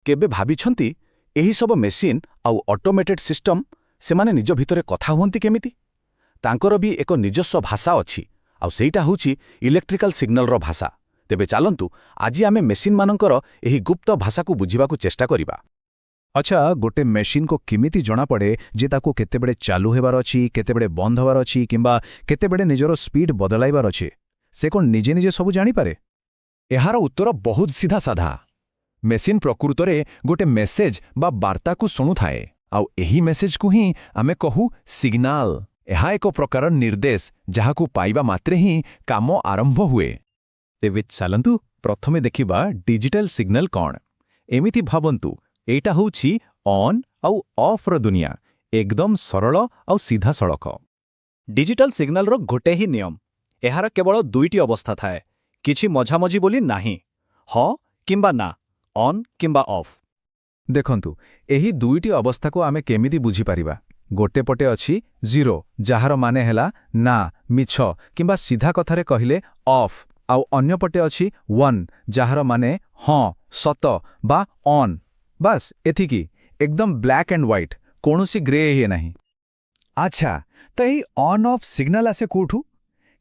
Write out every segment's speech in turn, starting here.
केबे भाबिछंती एही सब मेसिन आउ ऑटोमेटेड सिस्टम सेमाने निज भितरे कथा हुअंती केमिति तांकर भी एक निजस्व भाषा अछि आउ सेइटा होउची इलेक्ट्रिकल सिग्नल रो भाषा। तेबे चालंतु आज आमे मेसिन मानकर एही गुप्त भाषा को बुझिबाकू चेष्टा करिबा। अच्छा, गोटे मेसिन को किमिति जଣା पड़े जे ताको केतेबेडे चालू हेबार अछि, केतेबेडे बंद हेबार अछि किंबा केतेबेडे निजरो स्पीड बदलाइबार अछि? से कोन निजे निजे सब जानि पारे? एहार उत्तर बहुत सीधा साधा। मेसिन प्रकृतरे गोटे मेसेज बा वार्ता को शुणु थाए आउ एही मेसेज को ही आमे कहू सिग्नाल। एहा एक प्रकार निर्देश जहाकू पाइबा मात्रे ही काम आरंभ हुए। तेबे चलंतु प्रथमे देखिबा डिजिटल सिग्नल कौन। एमिति भाबंतु एटा होउछि ऑन आउ ऑफ रो दुनिया, एकदम सरल आउ सीधा सड़क। डिजिटल सिग्नल रो गोटे ही नियम, एहार केवल दुईटी अवस्था थाए, किछि मझामझी बोली नाही, ह किंबा ना, ऑन किंबा ऑफ। देखंतु एही दुईटी अवस्था को आमे केमिति बुझी पारिबा? गोटे पटे अछि जीरो, जाहार माने हेला ना, मिछ किंबा सीधा कथारे कहिले ऑफ, आउ अन्य पटे अछि वन, जाहार माने हाँ, सत बा ऑन। बस एथिकी, एकदम ब्लैक एंड व्हाइट, कोनोसी ग्रे ही नाही। अच्छा, तो यही ऑन ऑफ सिग्नल आसे कोठू?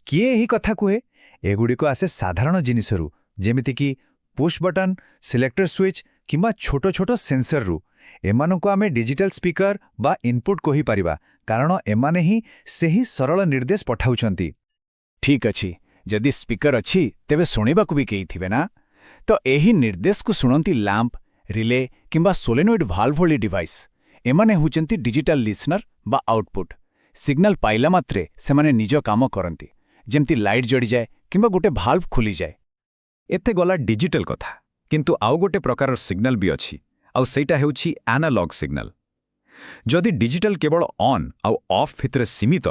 किए यही कथा कुहे? एगुड़ी को आसे साधारण जिनिसरू, जेमिति की पुश बटन, सिलेक्टर स्विच किंबा छोटो छोटो सेंसर रू। एमानों को आमे डिजिटल स्पीकर बा इनपुट को ही पारिबा, कारण एमाने ही सेही सरल निर्देश पठाउछंती। ठीक अछि, जदि स्पीकर अछि तेबे सुनिबाकू भी केही थिबे ना? तो एही निर्देश को सुनंती लैंप, रिले किंबा सोलेनोइड भाल्व भली डिवाइस। एमाने हुचंती डिजिटल लिसनर बा आउटपुट। सिग्नल पाइला मात्रे सेमाने निज काम करंती, जेमती लाइट जड़ी जाए किंबा गोटे भाल्व खुली जाए। एते गला डिजिटल कथा, किंतु आउ गोटे प्रकार सिग्नल भी अछि, आउ सेटा हेउछि एनालॉग सिग्नल। जदि डिजिटल केवल ऑन आउ ऑफ भितरे सीमित,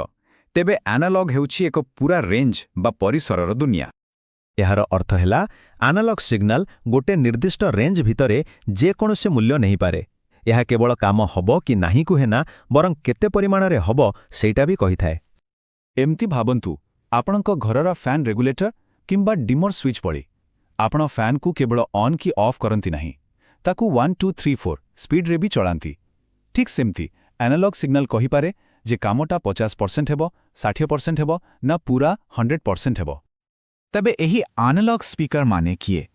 तेबे एनालॉग हेउछि एक पूरा रेंज बा परिसरर दुनिया। एहार अर्थ हेला एनालॉग सिग्नल गोटे निर्दिष्ट रेंज भितरे जे कोनोसे मूल्य नहीं पारे। यह केवल काम हबो कि नाही को हेना, बरं केते परिमाणरे हबो सेटा भी कहि थाए। एमती भाबंतु आपणक घरर फैन रेगुलेटर किंबा डिमर स्विच पड़ी। आपण फैन को केवल ऑन की ऑफ करंती नहीं, ताकू 1 2 3 4 स्पीड रे भी चलांती। ठीक सेमती एनालॉग सिग्नल कहि पारे जे कामटा 50% हेबो, 60% हेबो ना पूरा 100% हेबो। तबे एही एनालॉग स्पीकर माने किए?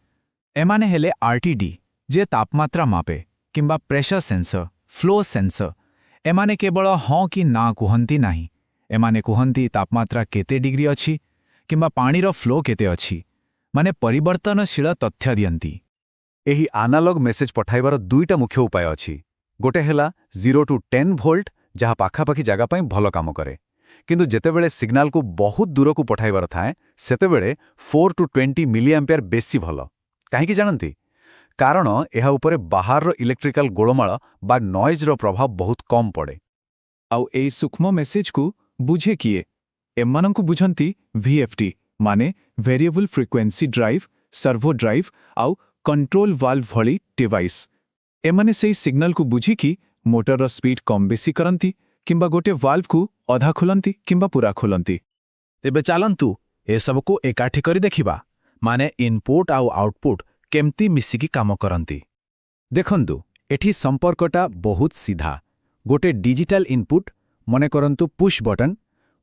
एमाने हेले आरटीडी, जे तापमात्रा मापे, किंबा प्रेशर सेंसर, फ्लो सेंसर। एमाने केवल हाँ कि ना कुहंती नाही, एमाने कुहंती तापमात्रा केते डिग्री अछि किंबा पानीर फ्लो केते अछि, माने परिवर्तनशील तथ्य दियंती। एही एनालॉग मेसेज पठाइबार दुईटा मुख्य उपाय अछि। गोटे हेला 0 to 10 वोल्ट, जहा पाखापाखी जगह पई भलो काम करे, किंतु जेतेबेले सिग्नल को बहुत दूर को पठाइबार थाए सेतेबेले 4 to 20 मिली एम्पियर बेसी भलो। काहे कि जानंती? कारण एहा उपरे बाहर इलेक्ट्रिकल गोलमाल बा नॉइज रो प्रभाव बहुत कम पड़े। आउ एई सूक्ष्म मेसेज को बुझे किए? एमानंकु बुझंती VFD माने variable frequency drive, servo drive आउ कंट्रोल वाल्व भली डिवाइस। एमाने सेई सिग्नल को बुझी कि मोटर स्पीड कम बेसी करंती किंबा गोटे वाल्व को अधा खोलंती किंबा पूरा खोलंती। तेबे चालंतु ए सब को एकाठी करी देखिबा, माने इनपुट आउ आउटपुट केमती मिसिकी काम करंती। देखंतु एठी संपर्कटा बहुत सीधा। गोटे डिजिटल इनपुट मने करंतु पुश बटन,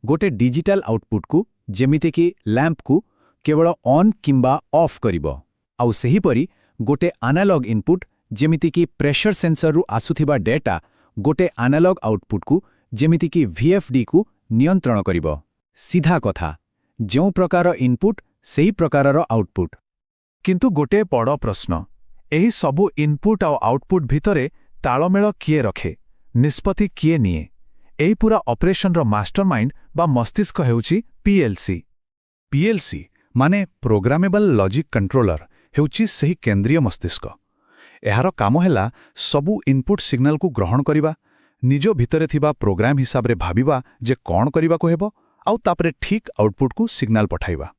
गोटे डिजिटल आउटपुट को जेमिते कि लैंप को केवल ऑन किंबा ऑफ करिबो, आउ सेही परी गोटे एनालॉग इनपुट जेमिति कि प्रेशर सेंसर रु आसुथिबा डेटा गोटे एनालॉग आउटपुट को जेमिति कि VFD को नियंत्रण करिबो। सीधा कथा, जो प्रकार इनपुट सेही प्रकारर आउटपुट। किंतु गोटे बड़ प्रश्न, एही सबु इनपुट आउ आउटपुट भितरे तालमेल किए रखे, निष्पत्ति किए निए? एही पूरा ऑपरेशन रो मास्टरमाइंड बा मस्तिष्क हेउची PLC। PLC माने प्रोग्रामेबल लॉजिक कंट्रोलर हेउची सही केंद्रीय मस्तिष्क। एहार काम हेला सबु इनपुट सिग्नल को ग्रहण करिबा, निजो भितरे थिबा प्रोग्राम हिसाब रे भाबिबा जे कोन करिबा को हेबो, आउ तापरे ठीक आउटपुट को सिग्नल पठाइबा।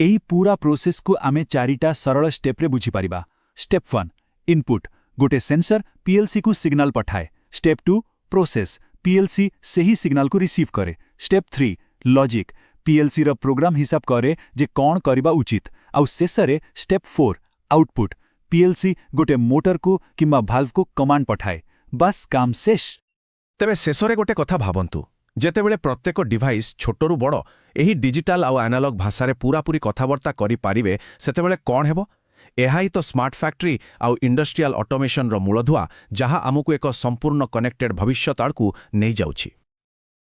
एही पूरा प्रोसेस को आमे चारिटा सरल स्टेप रे बुझी पारिबा। स्टेप 1 इनपुट, गोटे सेंसर PLC को सिग्नल पठाए। स्टेप 2 प्रोसेस, PLC सेही सिग्नल को रिसीव करे। स्टेप 3 लॉजिक, PLC रो प्रोग्राम हिसाब करे जे कोन करिबा उचित। आउ शेषरे स्टेप 4 आउटपुट, ପିଏଲ୍ସି ଗୋଟେ ମୋଟରକୁ କିମ୍ବା ଭାଲ୍ଭକୁ କମାଣ୍ଡ ପଠାଏ ବାସ୍ କାମ ଶେଷ। ତେବେ ଶେଷରେ ଗୋଟେ କଥା ଭାବନ୍ତୁ, ଯେତେବେଳେ ପ୍ରତ୍ୟେକ ଡିଭାଇସ୍ ଛୋଟରୁ ବଡ଼ ଏହି ଡିଜିଟାଲ ଆଉ ଆନାଲଗ ଭାଷାରେ ପୂରାପୂରି କଥାବାର୍ତ୍ତା କରିପାରିବେ, ସେତେବେଳେ କ'ଣ ହେବ? ଏହା ହିଁ ତ ସ୍ମାର୍ଟ ଫ୍ୟାକ୍ଟ୍ରି ଆଉ ଇଣ୍ଡଷ୍ଟ୍ରିଆଲ ଅଟୋମେସନର ମୂଳଧୁଆ, ଯାହା ଆମକୁ ଏକ ସମ୍ପୂର୍ଣ୍ଣ କନେକ୍ଟେଡ୍ ଭବିଷ୍ୟତ ଆଡ଼କୁ ନେଇଯାଉଛି।